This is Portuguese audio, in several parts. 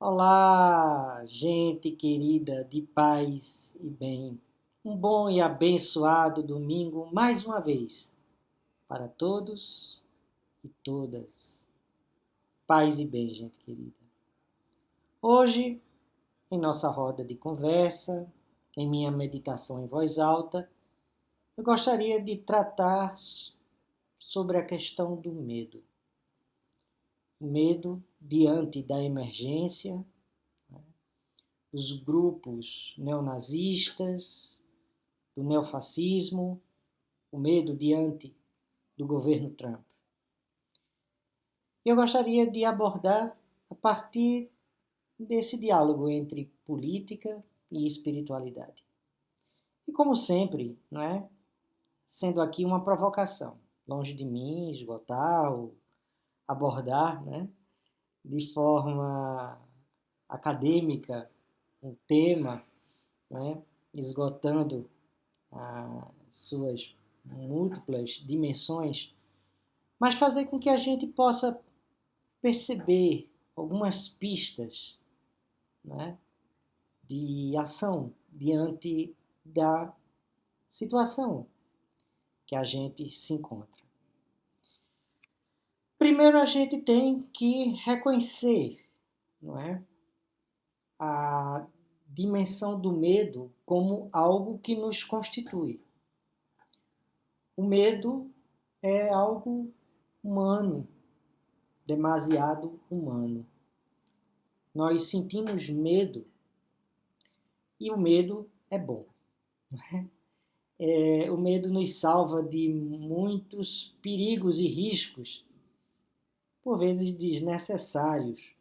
Olá, gente querida de paz e bem. Um bom e abençoado domingo mais uma vez para todos e todas. Paz e bem, gente querida. Hoje, em nossa roda de conversa, em minha meditação em voz alta, eu gostaria de tratar sobre a questão do medo. O medo diante da emergência, os grupos neonazistas, do neofascismo, o medo diante do governo Trump. Eu gostaria de abordar a partir desse diálogo entre política e espiritualidade. E como sempre, não é? Sendo aqui uma provocação, longe de mim esgotar ou abordar, né, de forma acadêmica um tema, né, esgotando as suas múltiplas dimensões, mas fazer com que a gente possa perceber algumas pistas, né, de ação diante da situação que a gente se encontra. Primeiro, a gente tem que reconhecer, não é, a dimensão do medo como algo que nos constitui. O medo é algo humano, demasiado humano. Nós sentimos medo e o medo é bom. O medo nos salva de muitos perigos e riscos, por vezes desnecessários.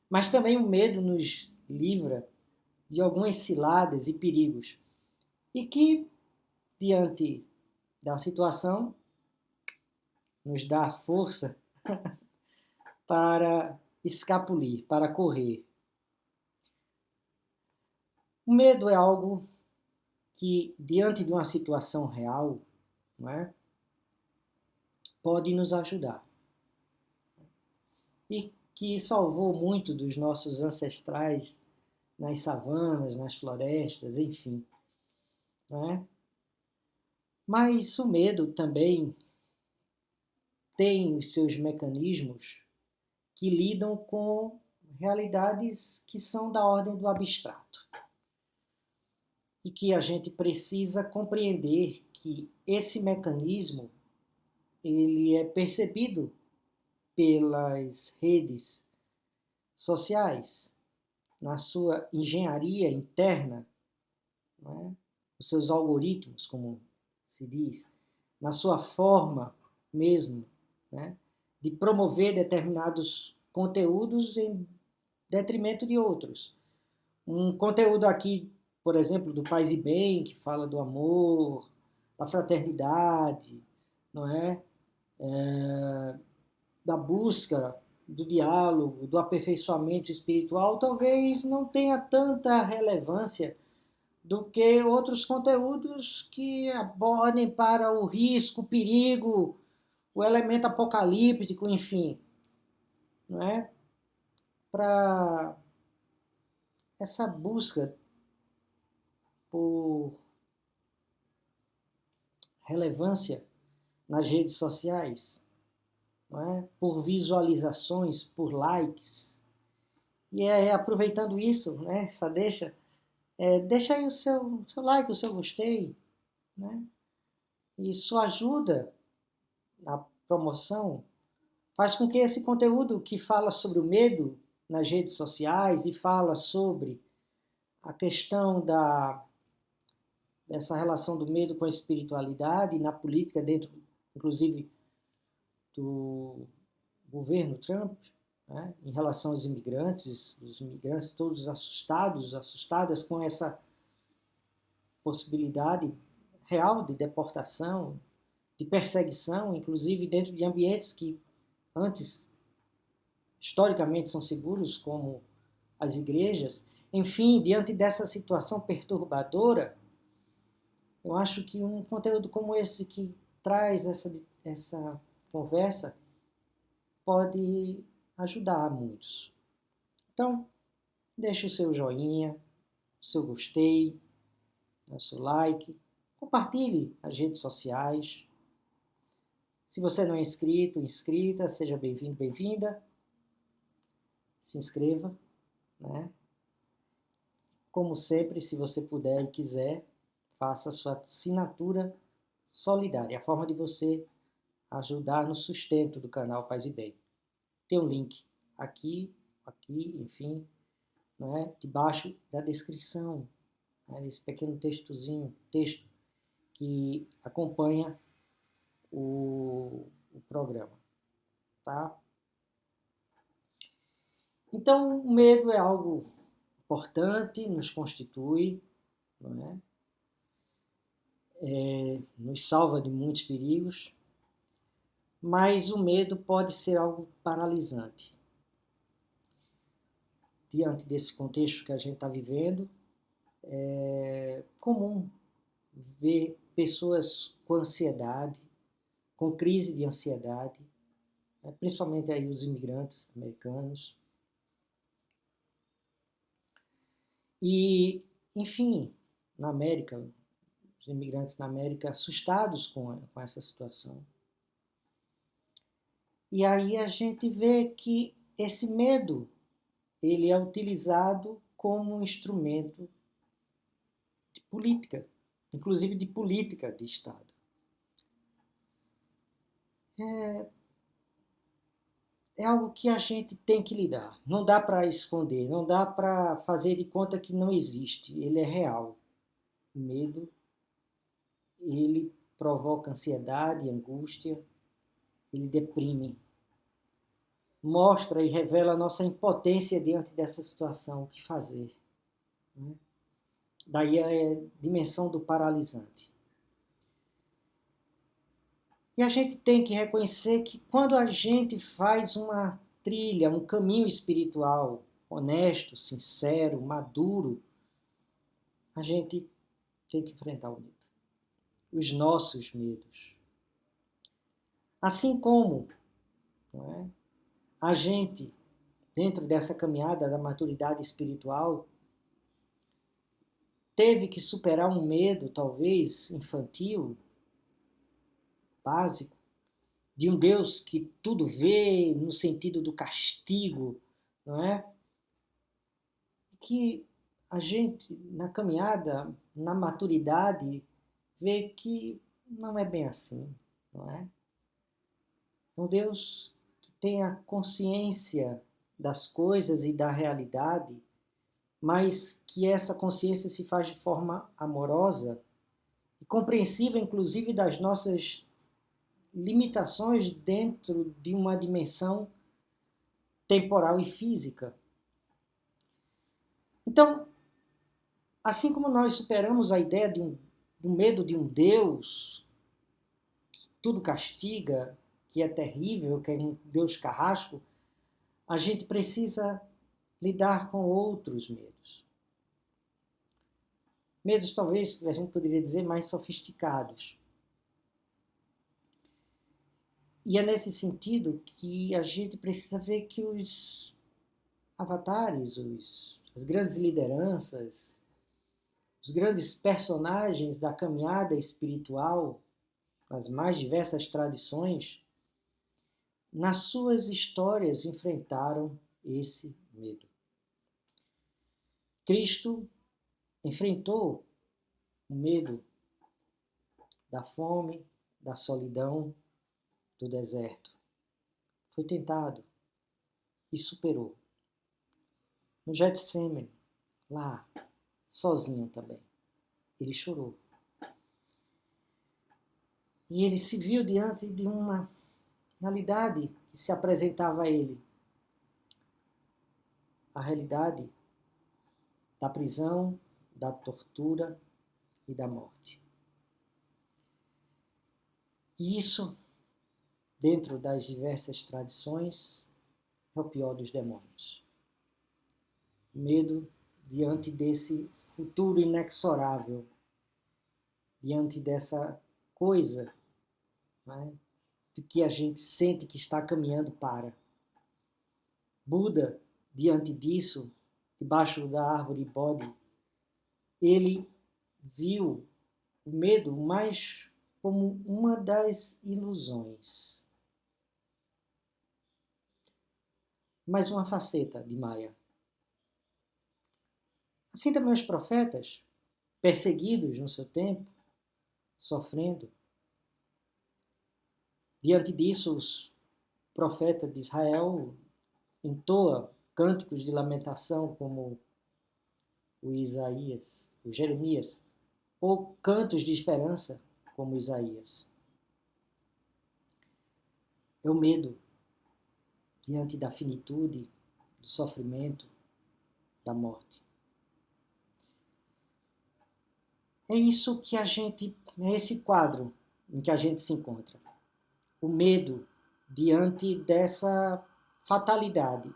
Mas também o medo nos livra de algumas ciladas e perigos. E que, diante da situação, nos dá força para escapulir, para correr. O medo é algo que, diante de uma situação real, não é, pode nos ajudar. E que salvou muito dos nossos ancestrais nas savanas, nas florestas, enfim. Não é? Mas o medo também tem os seus mecanismos que lidam com realidades que são da ordem do abstrato. E que a gente precisa compreender que esse mecanismo ele é percebido pelas redes sociais, na sua engenharia interna, né? Os seus algoritmos, como se diz, na sua forma mesmo, né, de promover determinados conteúdos em detrimento de outros. Um conteúdo aqui, por exemplo, do Paz e Bem, que fala do amor, da fraternidade, não é? Da busca do diálogo, do aperfeiçoamento espiritual, talvez não tenha tanta relevância do que outros conteúdos que abordem para o risco, o perigo, o elemento apocalíptico, enfim, não é? Para essa busca por relevância nas redes sociais, não é? Por visualizações, por likes. E aproveitando isso, né, essa deixa aí o seu like, o seu gostei, né? Isso ajuda na promoção, faz com que esse conteúdo que fala sobre o medo nas redes sociais e fala sobre a questão dessa relação do medo com a espiritualidade na política dentro, inclusive, do governo Trump, né, em relação aos imigrantes, os imigrantes todos assustados, assustadas com essa possibilidade real de deportação, de perseguição, inclusive dentro de ambientes que antes historicamente são seguros, como as igrejas. Enfim, diante dessa situação perturbadora, eu acho que um conteúdo como esse que traz essa conversa pode ajudar muitos. Então, deixe o seu joinha, o seu gostei, o seu like, compartilhe nas redes sociais. Se você não é inscrito, inscrita, seja bem-vindo, bem-vinda. Se inscreva, né? Como sempre, se você puder e quiser, faça a sua assinatura solidária, a forma de você ajudar no sustento do canal Paz e Bem. Tem um link aqui, enfim, né, debaixo da descrição, né, desse pequeno texto que acompanha o programa, tá? Então, o medo é algo importante, nos constitui, não é? Nos salva de muitos perigos, mas o medo pode ser algo paralisante. Diante desse contexto que a gente está vivendo, é comum ver pessoas com ansiedade, com crise de ansiedade, né, principalmente aí os imigrantes americanos. E, enfim, na América, os imigrantes na América assustados com essa situação. E aí a gente vê que esse medo, ele é utilizado como um instrumento de política, inclusive de política de Estado. É algo que a gente tem que lidar. Não dá para esconder, não dá para fazer de conta que não existe. Ele é real. O medo, ele provoca ansiedade, angústia, ele deprime. Mostra e revela a nossa impotência diante dessa situação, o que fazer. Né? Daí a dimensão do paralisante. E a gente tem que reconhecer que quando a gente faz uma trilha, um caminho espiritual honesto, sincero, maduro, a gente tem que enfrentar o medo. Os nossos medos. Assim como, não é, a gente, dentro dessa caminhada da maturidade espiritual, teve que superar um medo, talvez infantil, básico, de um Deus que tudo vê no sentido do castigo, não é? Que a gente, na caminhada, na maturidade, vê que não é bem assim, não é? É um Deus que tem a consciência das coisas e da realidade, mas que essa consciência se faz de forma amorosa e compreensiva, inclusive, das nossas limitações dentro de uma dimensão temporal e física. Então, assim como nós superamos a ideia do medo de um Deus que tudo castiga, que é terrível, que é um Deus carrasco, a gente precisa lidar com outros medos. Medos, talvez, a gente poderia dizer, mais sofisticados. E é nesse sentido que a gente precisa ver que os avatares, as grandes lideranças, os grandes personagens da caminhada espiritual, nas mais diversas tradições, nas suas histórias enfrentaram esse medo. Cristo enfrentou o medo da fome, da solidão, do deserto. Foi tentado e superou. No Getsemane, lá, sozinho também, ele chorou. E ele se viu diante de uma realidade que se apresentava a ele. A realidade da prisão, da tortura e da morte. E isso, dentro das diversas tradições, é o pior dos demônios. Medo diante desse futuro inexorável, diante dessa coisa, né, de que a gente sente que está caminhando para. Buda diante disso, debaixo da árvore bode, ele viu o medo mais como uma das ilusões. Mais uma faceta de Maia. Assim também os profetas, perseguidos no seu tempo, sofrendo. Diante disso, os profetas de Israel entoam cânticos de lamentação como o Isaías, o Jeremias, ou cantos de esperança como Isaías. É o medo diante da finitude, do sofrimento, da morte. É isso que é esse quadro em que a gente se encontra. O medo diante dessa fatalidade,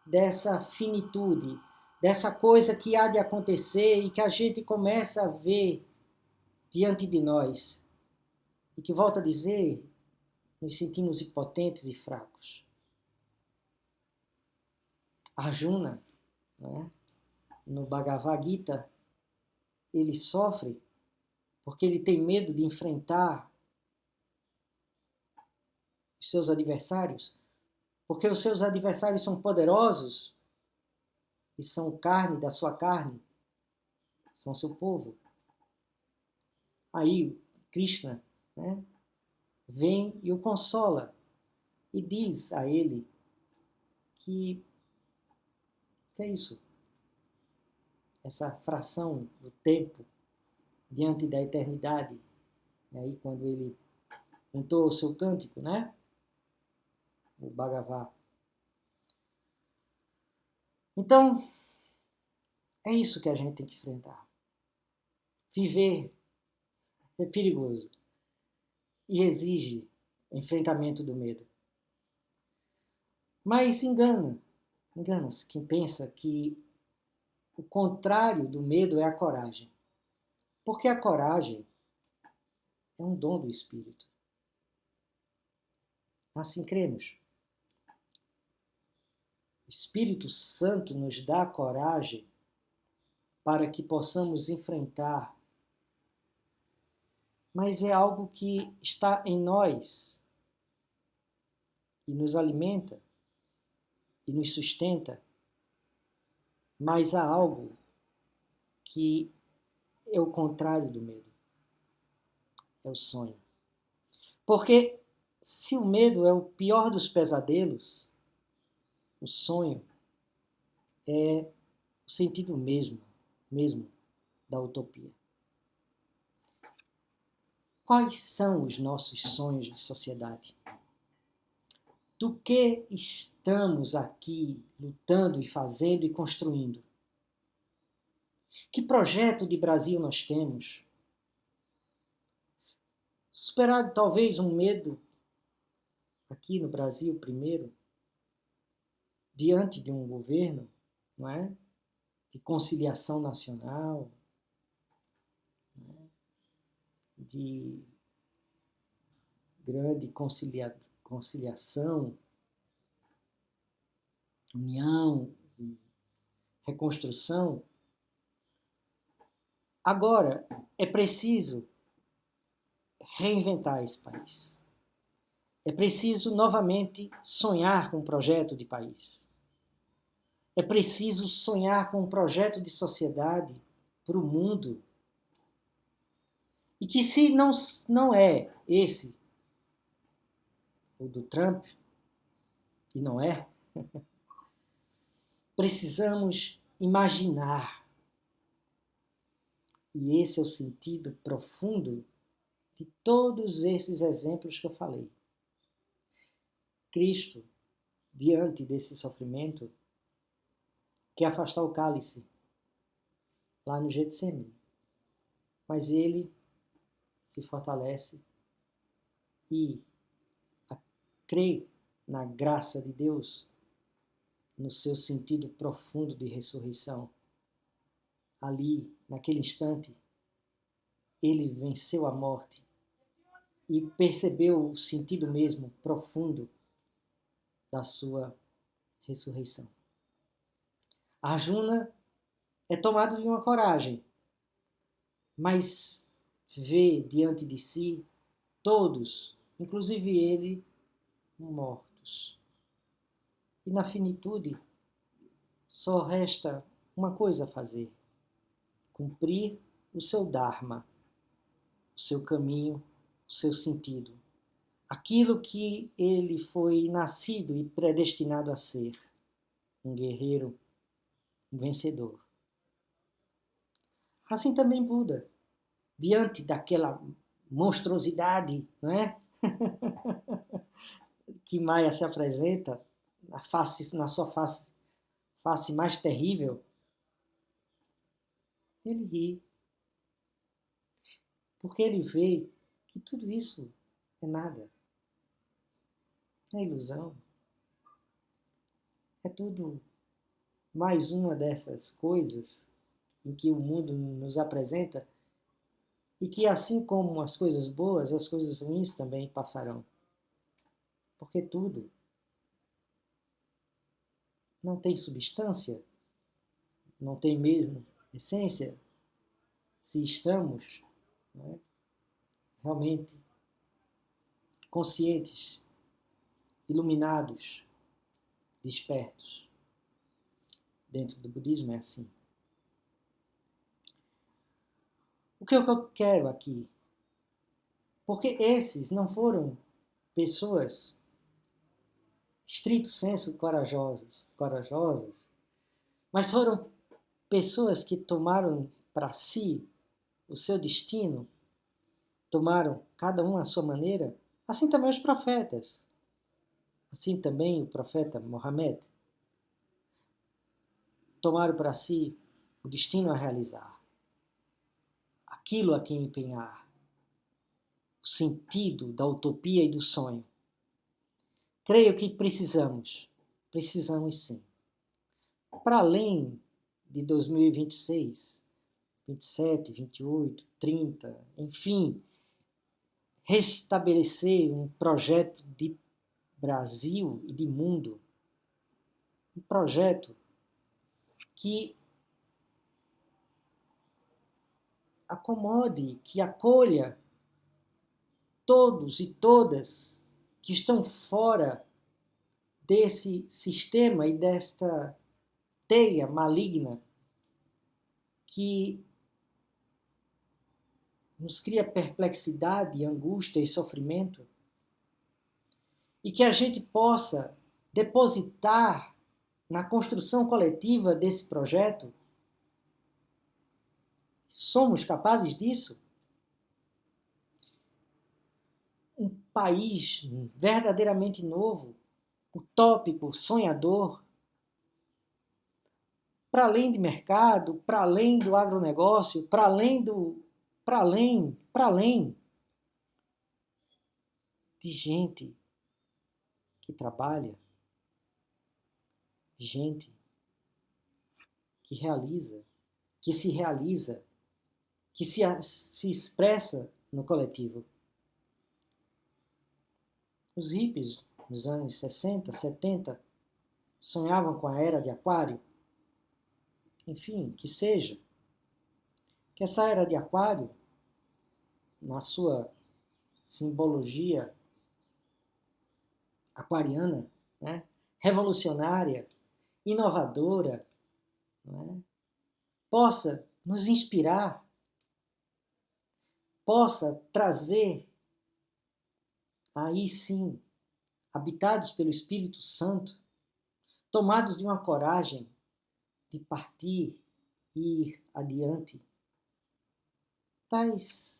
dessa finitude, dessa coisa que há de acontecer e que a gente começa a ver diante de nós. E que, volto a dizer, nos sentimos impotentes e fracos. Arjuna, né, no Bhagavad Gita, ele sofre porque ele tem medo de enfrentar os seus adversários, porque os seus adversários são poderosos e são carne da sua carne, são seu povo. Aí Krishna, né, vem e o consola e diz a ele que é isso, essa fração do tempo diante da eternidade. E aí quando ele entoa o seu cântico, né, o Bhagavad. Então, é isso que a gente tem que enfrentar. Viver é perigoso e exige enfrentamento do medo. Mas engana-se quem pensa que o contrário do medo é a coragem. Porque a coragem é um dom do Espírito. Assim cremos. O Espírito Santo nos dá coragem para que possamos enfrentar, mas é algo que está em nós e nos alimenta e nos sustenta, mas há algo que é o contrário do medo, é o sonho. Porque se o medo é o pior dos pesadelos, o sonho é o sentido mesmo da utopia. Quais são os nossos sonhos de sociedade? Do que estamos aqui lutando e fazendo e construindo? Que projeto de Brasil nós temos? Superado talvez um medo aqui no Brasil primeiro, diante de um governo, não é? De conciliação nacional, não é? De grande conciliação, união, reconstrução. Agora, é preciso reinventar esse país. É preciso novamente sonhar com um projeto de país. É preciso sonhar com um projeto de sociedade para o mundo. E que se não é esse, o do Trump, e não é, precisamos imaginar. E esse é o sentido profundo de todos esses exemplos que eu falei. Cristo, diante desse sofrimento, quer afastar o cálice lá no Getsemane. Mas ele se fortalece e crê na graça de Deus, no seu sentido profundo de ressurreição. Ali, naquele instante, ele venceu a morte e percebeu o sentido mesmo profundo da sua ressurreição. Arjuna é tomado de uma coragem, mas vê diante de si todos, inclusive ele, mortos. E na finitude só resta uma coisa a fazer: cumprir o seu dharma, o seu caminho, o seu sentido, aquilo que ele foi nascido e predestinado a ser, um guerreiro, um vencedor. Assim também Buda, diante daquela monstruosidade, não é? que Maya se apresenta, na sua face mais terrível, ele ri, porque ele vê que tudo isso é nada, é ilusão, é tudo mais uma dessas coisas em que o mundo nos apresenta e que, assim como as coisas boas, as coisas ruins também passarão. Porque tudo não tem substância, não tem mesmo essência, se estamos, né, realmente conscientes, iluminados, despertos. Dentro do budismo é assim. O que eu quero aqui? Porque esses não foram pessoas, estrito senso, corajosas, mas foram pessoas que tomaram para si o seu destino, tomaram cada um à sua maneira, assim também os profetas, assim também o profeta Mohammed, tomaram para si o destino a realizar, aquilo a quem empenhar, o sentido da utopia e do sonho. Creio que precisamos sim. Para além de 2026, 27, 28, 30, enfim, restabelecer um projeto de Brasil e de mundo, um projeto que acomode, que acolha todos e todas que estão fora desse sistema e desta teia maligna que nos cria perplexidade, angústia e sofrimento, e que a gente possa depositar na construção coletiva desse projeto. Somos capazes disso? Um país verdadeiramente novo, utópico, sonhador, para além de mercado, para além do agronegócio, para além de gente que trabalha, de gente que realiza, que se realiza, que se expressa no coletivo. Os hippies, nos anos 60, 70, sonhavam com a era de Aquário. Enfim, que seja. Que essa era de Aquário, na sua simbologia aquariana, né, revolucionária, inovadora, né, possa nos inspirar, possa trazer, aí sim, habitados pelo Espírito Santo, tomados de uma coragem de partir e ir adiante, tais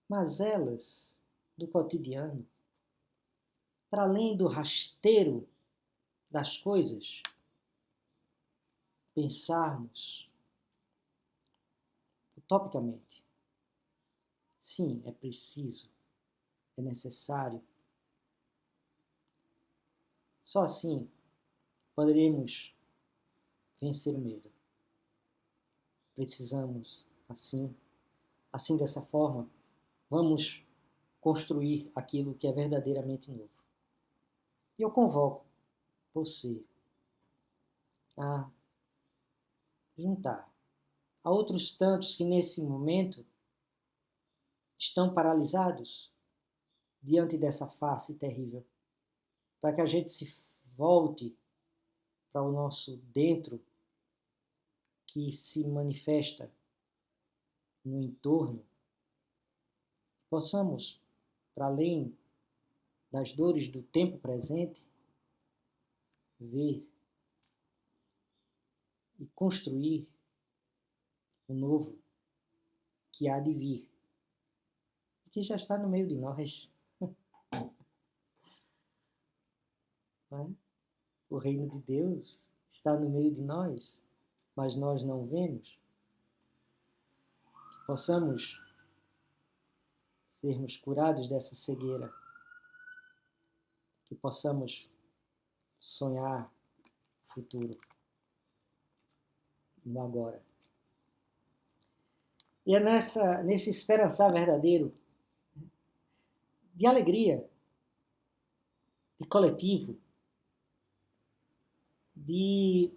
mazelas do cotidiano, para além do rasteiro das coisas, pensarmos utopicamente. Sim, é preciso, é necessário. Só assim poderemos vencer o medo. Precisamos, assim dessa forma, vamos construir aquilo que é verdadeiramente novo. E eu convoco você a juntar a outros tantos que nesse momento estão paralisados diante dessa face terrível, para que a gente se volte para o nosso dentro que se manifesta no entorno, possamos, para além das dores do tempo presente, ver e construir o novo que há de vir, que já está no meio de nós. Não é? O reino de Deus está no meio de nós, mas nós não vemos. Que possamos sermos curados dessa cegueira, que possamos sonhar o futuro no agora. E é nesse esperançar verdadeiro, de alegria, de coletivo, de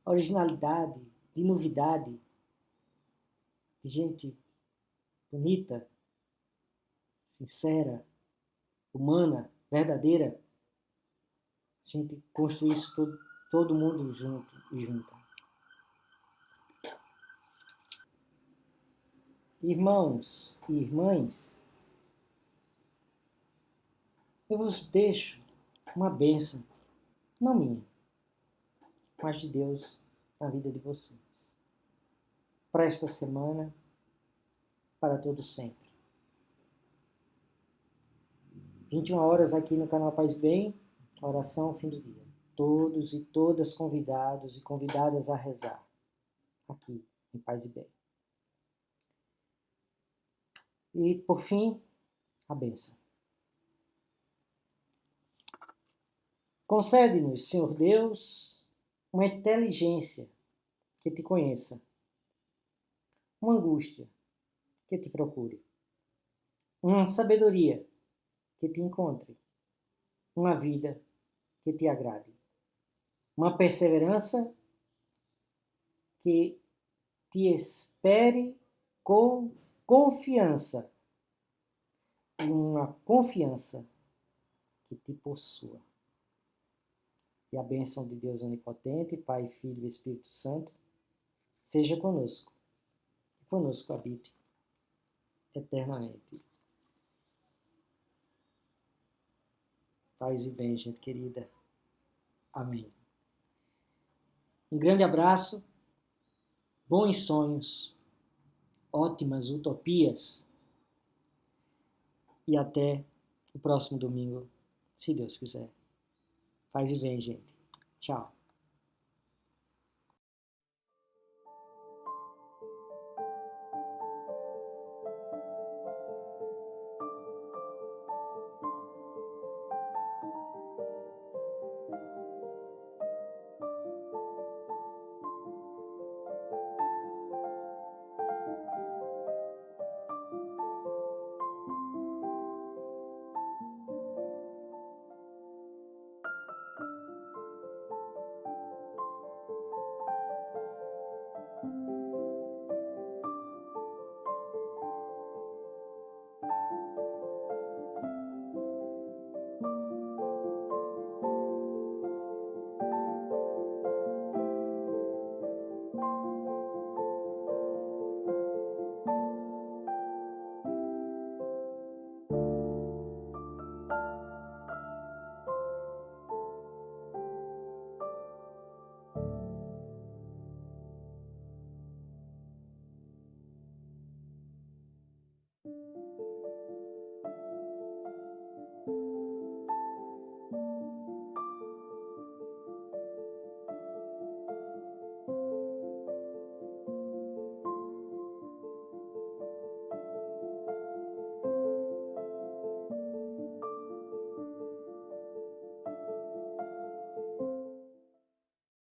originalidade, de novidade, de gente bonita, sincera, humana, verdadeira. A gente construir isso todo mundo junto e junto. Irmãos e irmãs, eu vos deixo uma bênção, não minha, mas de Deus na vida de vocês. Para esta semana, para todos sempre. 21 horas aqui no canal Paz Bem, oração fim do dia. Todos e todas convidados e convidadas a rezar aqui em Paz e Bem. E, por fim, a bênção. Concede-nos, Senhor Deus, uma inteligência que te conheça, uma angústia que te procure, uma sabedoria que te encontre, uma vida que te agrade, uma perseverança que te espere com confiança e uma confiança que te possua. E a bênção de Deus Onipotente, Pai, Filho e Espírito Santo, seja conosco e conosco habite eternamente. Paz e bem, gente querida. Amém. Um grande abraço, bons sonhos, ótimas utopias e até o próximo domingo, se Deus quiser. Paz e bem, gente. Tchau.